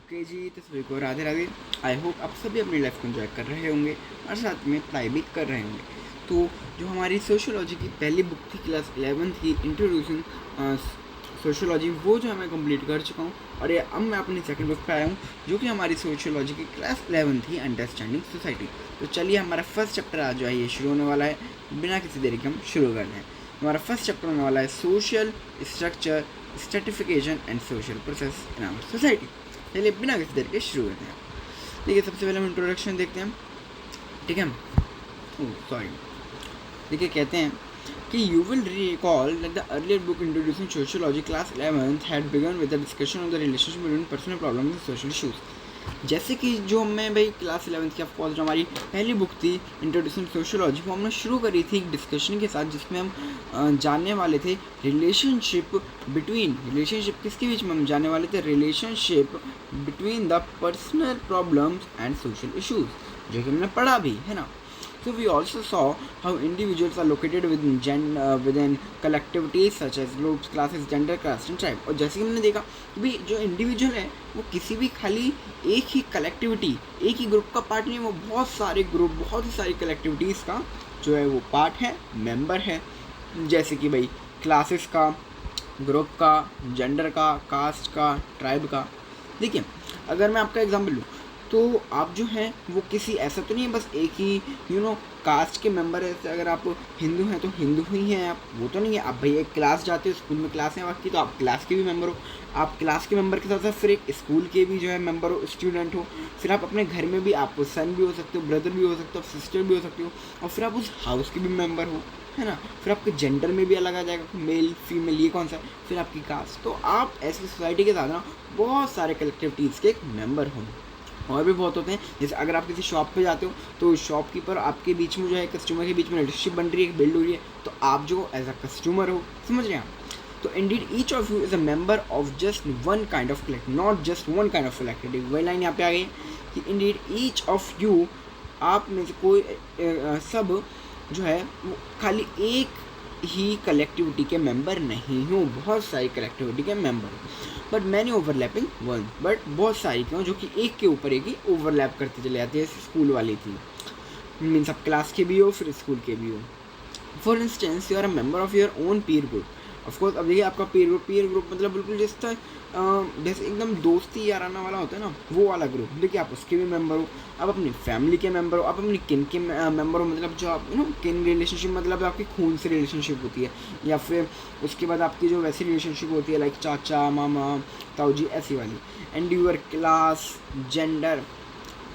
Okay जी, तो सभी को राधे राधे। आई होप आप सभी अपनी लाइफ को एंजॉय कर रहे होंगे और साथ में पढ़ाई भी कर रहे होंगे। तो जो हमारी सोशियोलॉजी की पहली बुक थी क्लास 11 की, इंट्रोड्यूसिंग सोशियोलॉजी, वो जो है मैं कंप्लीट कर चुका हूँ। और ये अब मैं अपनी सेकंड बुक पे आया हूँ जो कि हमारी सोशियोलॉजी की क्लास 11 थी, अंडरस्टैंडिंग सोसाइटी। तो चलिए, हमारा फर्स्ट चैप्टर आज जो है ये शुरू होने वाला है। बिना किसी देरी के हम शुरू करते हैं। हमारा फर्स्ट चैप्टर होने वाला है social structure, stratification and social process in our society. चलिए बिना किसी देर के शुरू करते हैं। देखिए, सबसे पहले हम इंट्रोडक्शन देखते हैं, ठीक है। सॉरी, देखिए कहते हैं कि you will recall that the earlier book introducing sociology class 11 had begun with the discussion of the relationship between personal problems and social issues. जैसे कि जो मैं भाई क्लास 11 की ऑफकोर्स जो हमारी पहली बुक थी इंट्रोड्यूसिंग सोशियोलॉजी, वो हमने शुरू करी थी एक डिस्कशन के साथ, जिसमें हम जानने वाले थे रिलेशनशिप किसके बीच में हम जानने वाले थे, relationship between the personal problems and social issues, जो कि हमने पढ़ा भी है ना। So we also saw how individuals are located within collectivities such as groups, classes, gender, caste and tribe। और जैसे कि हमने देखा कि भाई जो इंडिविजुअल है वो किसी भी खाली एक ही कलेक्टिविटी, एक ही ग्रुप का पार्ट नहीं, वो बहुत सारे ग्रुप, बहुत ही सारी कलेक्टिविटीज़ का जो है वो पार्ट है, मेंबर है। जैसे कि भाई क्लासेस का, ग्रुप का, जेंडर का, कास्ट का, ट्राइब का। देखिए, अगर मैं आपका एग्जाम्पल लूँ तो आप जो हैं वो किसी ऐसा तो नहीं है बस एक ही कास्ट के मेंबर है। अगर आप हिंदू हैं तो हिंदू ही हैं आप, वो तो नहीं है। आप भाई एक क्लास जाते हो, स्कूल में क्लास है आपकी, तो आप क्लास के भी मेंबर हो। आप क्लास के मेंबर के साथ साथ फिर एक स्कूल के भी जो है मेंबर हो, स्टूडेंट हो। फिर आप अपने घर में भी, आप सन भी हो सकते हो, ब्रदर भी हो सकते हो, सिस्टर भी हो सकते हो, और फिर आप उस हाउस के भी मेंबर हो, है ना। फिर आपके जेंडर में भी अलग आ जाएगा, मेल फीमेल ये कौन सा है, फिर आपकी कास्ट। तो आप ऐसी सोसाइटी के साथ ना बहुत सारे कलेक्टिविटीज़ के एक मेंबर हो। और भी बहुत होते हैं, जैसे अगर आप किसी शॉप पे जाते हो तो शॉपकीपर आपके बीच में जो है, कस्टमर के बीच में रिलेशनशिप बन रही है, बिल्ड हो रही है, तो आप जो एज अ कस्टमर हो, समझ रहे हैं आप। तो Indeed each of you is a member of just one kind of collective, not just one kind of collective. वही लाइन यहाँ पे आ गई कि इंडीड ईच ऑफ यू, आप में से कोई सब जो है वो खाली एक ही कलेक्टिविटी के मेंबर नहीं हूँ, बहुत सारी कलेक्टिविटी के मेंबर हूँ। But many overlapping one, but बहुत सारी क्यों जो कि एक के ऊपर एक ही ओवरलैप करते चले जाते हैं, जैसे स्कूल वाली थी। मीन्स आप क्लास के भी हो, फिर स्कूल के भी हो। For instance, you are a member of your own peer group. Of course अब देखिए, आपका पीर ग्रुप मतलब बिल्कुल जैसे एकदम दोस्ती याराना वाला होता है ना, वो वाला ग्रुप। देखिए, आप उसके भी मेंबर हो, आप अपनी फैमिली के मेंबर हो, आप अपनी किन के मेंबर हो, मतलब जो आप किन रिलेशनशिप, मतलब आपकी खून से रिलेशनशिप होती है, या फिर उसके बाद आपकी जो वैसी रिलेशनशिप होती है लाइक चाचा, मामा, ताऊ जी, ऐसी वाली। And your class, gender,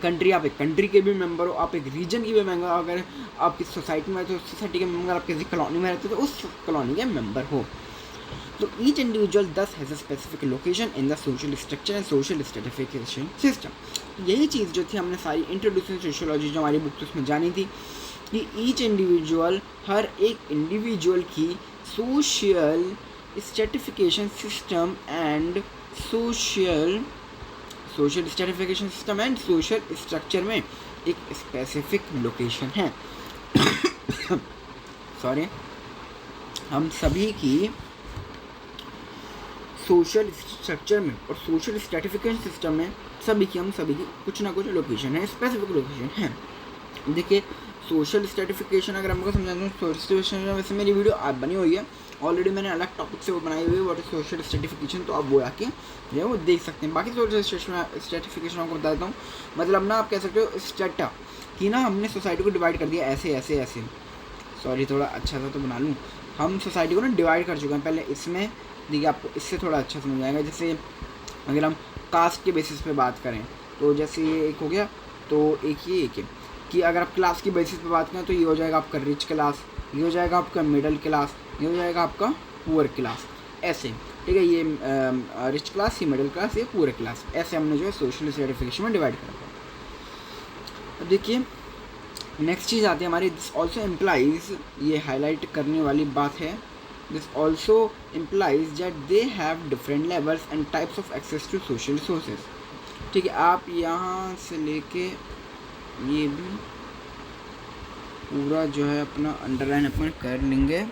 country, आप एक कंट्री के भी मेंबर हो, आप एक रीजन की भी मेंबर हो। अगर आप किसी सोसाइटी में, तो सोसाइटी के मेंबर, आप किसी कॉलोनी में रहते हो तो उस कॉलोनी के मेंबर हो। तो ईच इंडिविजुअल दस has a specific location in the social structure and social stratification system. यही चीज़ जो थी हमने सारी इंट्रोड्यूसिंग सोशियोलॉजी जो हमारी बुक थी उसमें जानी थी कि ईच इंडिविजुअल, हर एक इंडिविजुअल की social stratification system and social stratification system and social structure में एक स्पेसिफिक लोकेशन है। सॉरी, हम सभी की सोशल स्ट्रक्चर में और सोशल स्ट्रेटिफिकेशन सिस्टम में हम सभी की कुछ ना कुछ लोकेशन है, स्पेसिफिक लोकेशन है। देखिए, सोशल स्ट्रेटिफिकेशन अगर हमको समझाना है, सोशल स्ट्रेटिफिकेशन वैसे मेरी वीडियो आप बनी हुई है ऑलरेडी, मैंने अलग टॉपिक से वो बनाई हुई है, व्हाट इज सोशल स्ट्रेटिफिकेशन, तो आप वो आके जो है वो देख सकते हैं। बाकी सोशल स्ट्रेटिफिकेशन आपको बता देता हूँ। मतलब ना आप कह सकते हो स्ट्रेटा, कि ना हमने सोसाइटी को डिवाइड कर दिया ऐसे ऐसे ऐसे। सॉरी, थोड़ा अच्छा सा तो बना लूँ। हम सोसाइटी को ना डिवाइड कर चुके हैं पहले इसमें। देखिए, आपको इससे थोड़ा अच्छा समझ आएगा। जैसे अगर हम कास्ट के बेसिस पे बात करें तो जैसे ये एक हो गया, तो एक है कि अगर आप क्लास की बेसिस पे बात करें तो ये हो जाएगा आपका रिच क्लास, ये हो जाएगा आपका मिडिल क्लास, ये हो जाएगा आपका पुअर क्लास, ऐसे। ठीक है, ये रिच क्लास, ये मिडिल क्लास, ये पुअर क्लास, ऐसे हमने जो है सोशल स्ट्रेटिफिकेशन में डिवाइड कर दिया। अब देखिए, नेक्स्ट चीज़ आती है हमारी, दिस ऑल्सो इम्प्लाइज, ये हाईलाइट करने वाली बात है, this also implies that they have different levels and types of access to social resources. ठीक है, आप यहाँ से लेके ये भी पूरा जो है अपना अंडरलाइन अपन कर लेंगे,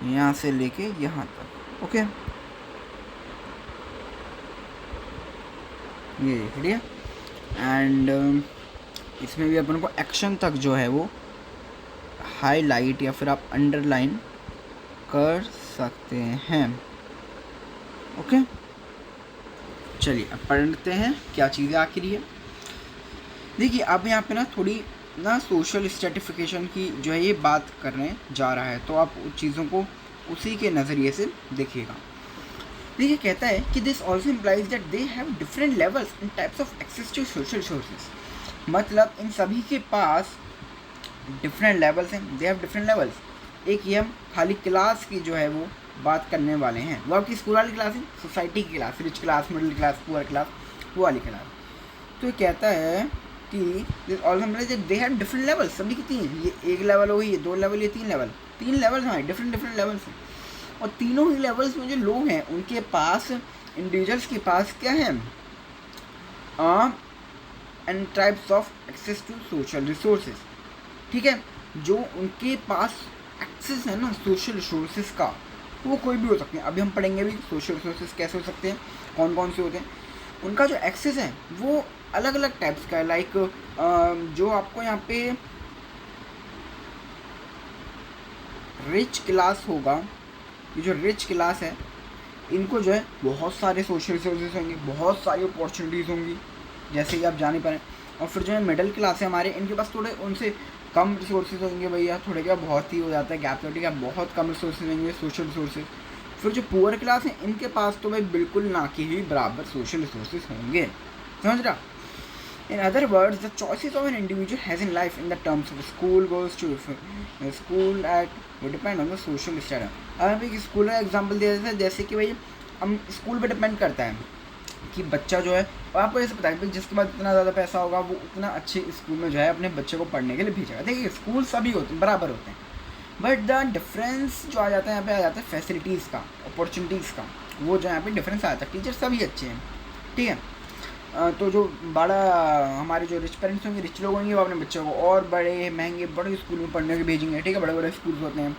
यहाँ से लेके यहाँ तक। ओके, ये ठीक है। एंड इसमें भी अपन को एक्शन तक जो है वो हाईलाइट या फिर आप अंडरलाइन कर सकते हैं। ओके, चलिए अब पढ़ते हैं क्या चीज़ें आखिर है। देखिए अब यहाँ पे ना थोड़ी ना सोशल स्ट्रेटिफिकेशन की जो है ये बात करने जा रहा है, तो आप उन चीज़ों को उसी के नज़रिए से देखिएगा। देखिए कहता है कि this also implies that they have different levels and types of access to social sources. मतलब इन सभी के पास डिफरेंट लेवल्स हैं, दे हैव डिफरेंट लेवल्स। एक ये हम खाली क्लास की जो है वो बात करने वाले हैं, वो आपकी स्कूल वाली क्लास है, सोसाइटी की class, rich class, middle class, poor class, वो वाली क्लास। तो ये कहता है कि this also implies that they have different levels. सभी की तीन, ये एक लेवल हो गई, ये दो लेवल, ये तीन लेवल, तीन लेवल्स हमारे डिफरेंट डिफरेंट लेवल्स हैं। और तीनों ही लेवल्स में जो लोग हैं उनके पास, इंडिविजुअल्स के पास क्या है, and types of access to social resources. ठीक है, जो उनके पास एक्सेस है ना सोशल रिसोर्सेज का, वो कोई भी हो सकते हैं। अभी हम पढ़ेंगे भी सोशल रिसोर्सेज कैसे हो सकते हैं, कौन कौन से होते हैं। उनका जो एक्सेस है वो अलग अलग टाइप्स का है। लाइक जो आपको यहाँ पे रिच क्लास होगा, ये जो रिच क्लास है इनको जो है बहुत सारे सोशल रिसोर्सेज होंगे, बहुत सारी अपॉर्चुनिटीज़ होंगी, जैसे कि आप जान ही पाएँ। और फिर जो है मिडिल क्लास है हमारे, इनके पास थोड़े उनसे कम रिसोर्सेज होंगे भैया, थोड़े क्या बहुत ही हो जाता है गैप, ठीक है, बहुत कम रिसोर्सेज होंगे सोशल रिसोर्सेज। फिर जो पुअर क्लास है इनके पास तो भाई बिल्कुल ना कि ही बराबर सोशल रिसोर्सेज होंगे, समझ रहा। In other words, the choices of an individual has in life in the terms of school goes to school at वो depend on the social status। अगर हम एक स्कूल का एग्जांपल दे देते हैं, जैसे कि भाई हम स्कूल पे डिपेंड करता है कि बच्चा जो है, और आपको ऐसे पता है कि जिसके पास इतना ज़्यादा पैसा होगा वो उतना अच्छे स्कूल में जो है अपने बच्चे को पढ़ने के लिए भेजेगा। देखिए स्कूल सभी होते हैं, बराबर होते हैं, बट द डिफरेंस जो आ जाता है यहाँ पे आ जाता है फैसिलिटीज़ का, अपॉर्चुनिटीज़ का, वो जो यहाँ पे डिफरेंस आ जाता है। टीचर सभी अच्छे हैं, ठीक है। तो जो बड़ा हमारे जो रिच पेरेंट्स होंगे, रिच लोग होंगे, वो अपने बच्चों को और बड़े महंगे बड़े स्कूल में पढ़ने के भेजेंगे, ठीक है, बड़े बड़े स्कूल होते हैं।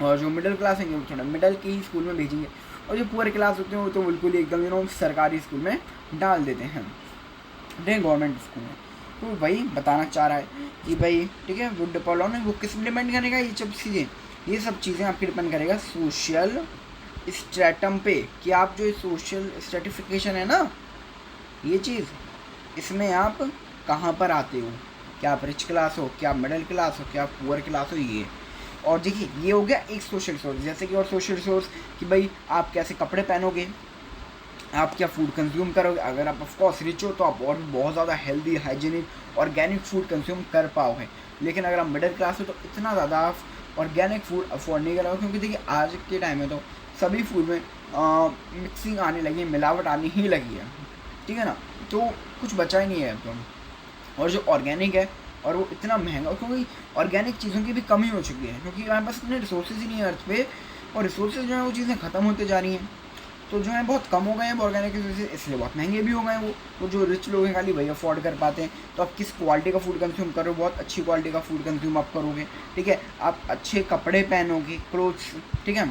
और जो मिडिल क्लास होंगे वो थोड़ा मिडिल के ही स्कूल में भेजेंगे, और जो पुअर क्लास होते हैं वो तो बिल्कुल एकदम सरकारी स्कूल में डाल देते हैं, गवर्नमेंट स्कूल में। तो वही बताना चाह रहा है कि भाई ठीक है, वो डिपेंड वो किस में डिपेंड करेगा, ये सब चीज़ें आपकी डिपेंड करेगा सोशल स्ट्रेटम पे, कि आप जो सोशल स्ट्रेटिफिकेशन है ना, ये चीज़ इसमें आप कहाँ पर आते हो, क्या आप रिच क्लास हो, क्या आप मिडिल क्लास हो, क्या आप पुअर क्लास हो, ये। और देखिए ये हो गया एक सोशल रिसोर्स। जैसे कि और सोशल रिसोर्स कि भाई आप कैसे कपड़े पहनोगे, आप क्या फूड कंज्यूम करोगे। अगर आप ऑफकोर्स रिच हो तो आप और भी बहुत ज़्यादा healthy, hygienic, organic food consume कर पाओगे। लेकिन अगर आप मिडिल क्लास हो तो इतना ज़्यादा आप ऑर्गेनिक फूड अफोर्ड नहीं करोगे, क्योंकि देखिए आज के टाइम में तो सभी फूड में मिक्सिंग आने लगी है, मिलावट आनी ही लगी है, ठीक है ना, तो कुछ बचा ही नहीं है अब तो। और जो ऑर्गेनिक है और वो इतना महंगा, क्योंकि ऑर्गेनिक चीज़ों की भी कमी हो चुकी है, क्योंकि हमारे पास इतने रिसोर्सेज ही नहीं है अर्थ पे, और रिसोर्सेज जो है वो चीज़ें ख़त्म होते जा रही हैं, तो जो है बहुत कम हो गए हैं ऑर्गेनिक रिसोर्सेज, इसलिए बहुत महंगे भी हो गए हैं वो जो रिच लोग हैं खाली वही अफोर्ड कर पाते हैं। तो आप किस क्वालिटी का फूड कंज्यूम कर रहे हो, बहुत अच्छी क्वालिटी का फूड कंज्यूम आप करोगे, ठीक है, आप अच्छे कपड़े पहनोगे, क्लोथ्स, ठीक है,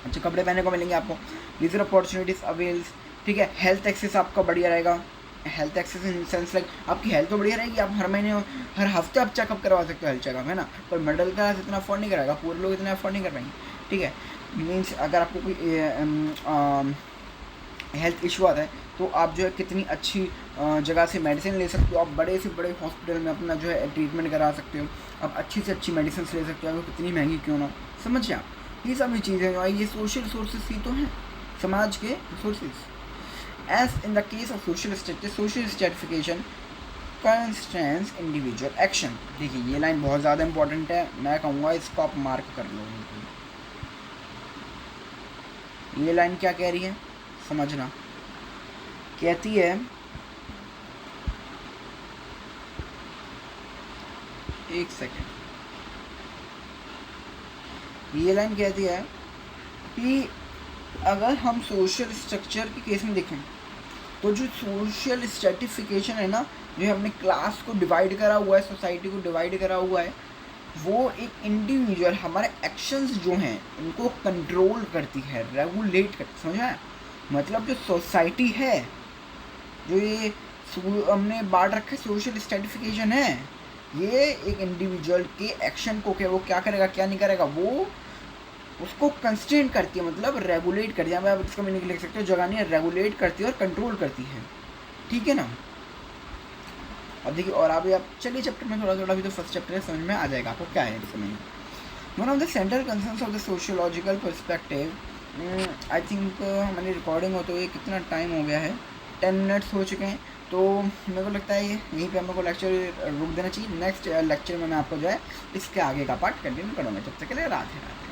अच्छे कपड़े पहनने को मिलेंगे आपको, लीजर अपॉर्चुनिटीज़ अवेल्स, ठीक है, हेल्थ एक्सेस आपका बढ़िया रहेगा। Health access in sense like आपकी हेल्थ तो बढ़िया रहेगी, आप हर महीने हर हफ्ते आप चेकअप करवा सकते हो, हेल्थ चेकअप, है ना। पर मिडिल क्लास इतना अफोर्ड नहीं करेगा, पूरे लोग इतना अफोर्ड नहीं कर पाएंगे, ठीक है। मीन्स अगर आपको कोई हेल्थ इशू आता है तो आप जो है कितनी अच्छी जगह से मेडिसिन ले सकते हो, आप बड़े से बड़े हॉस्पिटल में अपना जो है ट्रीटमेंट करा सकते हो, आप अच्छी से अच्छी मेडिसिन ले सकते हो, आपको कितनी महंगी क्यों ना, समझिए आप। ये सभी चीज़ें जो है ये सोशल रिसोर्सेज ही तो हैं, समाज के resources. As in the case of social stratification constrains individual action। देखिए ये लाइन बहुत ज़्यादा इंपॉर्टेंट है, मैं कहूँगा इसको आप मार्क कर लो। ये लाइन क्या कह रही है समझना, कहती है एक सेकेंड, ये लाइन कहती है कि अगर हम सोशल स्ट्रक्चर के केस में देखें तो जो सोशल स्ट्रेटिफिकेशन है ना, जो हमने क्लास को डिवाइड करा हुआ है, सोसाइटी को डिवाइड करा हुआ है, वो एक इंडिविजुअल हमारे एक्शंस जो हैं उनको कंट्रोल करती है, रेगुलेट करती, समझा है। मतलब जो सोसाइटी है, जो ये हमने बांट रखा है सोशल स्ट्रेटिफिकेशन है, ये एक इंडिविजुअल के एक्शन को क्या वो क्या करेगा क्या नहीं करेगा वो उसको कंस्ट्रेंट करती है, मतलब रेगुलेट करती है। आप इसका मीनिंग लिख सकते हो, जगह नहीं रेगुलेट करती है और कंट्रोल करती है, ठीक है ना। अब देखिए और अभी आप चलिए चैप्टर में थोड़ा थोड़ा, भी तो फर्स्ट चैप्टर है, समझ में आ जाएगा आपको क्या है समझ। One of the central concerns of the sociological perspective, I think हमारी रिकॉर्डिंग हो तो ये कितना टाइम हो गया है, 10 मिनट्स हो चुके हैं, तो मेरे को लगता है यहीं पे हम लोग को लेक्चर रोक देना चाहिए। नेक्स्ट लेक्चर में मैं आपको जो है इसके आगे का पार्ट कंटिन्यू करूँगा, जब तक के लिए राधे राधे।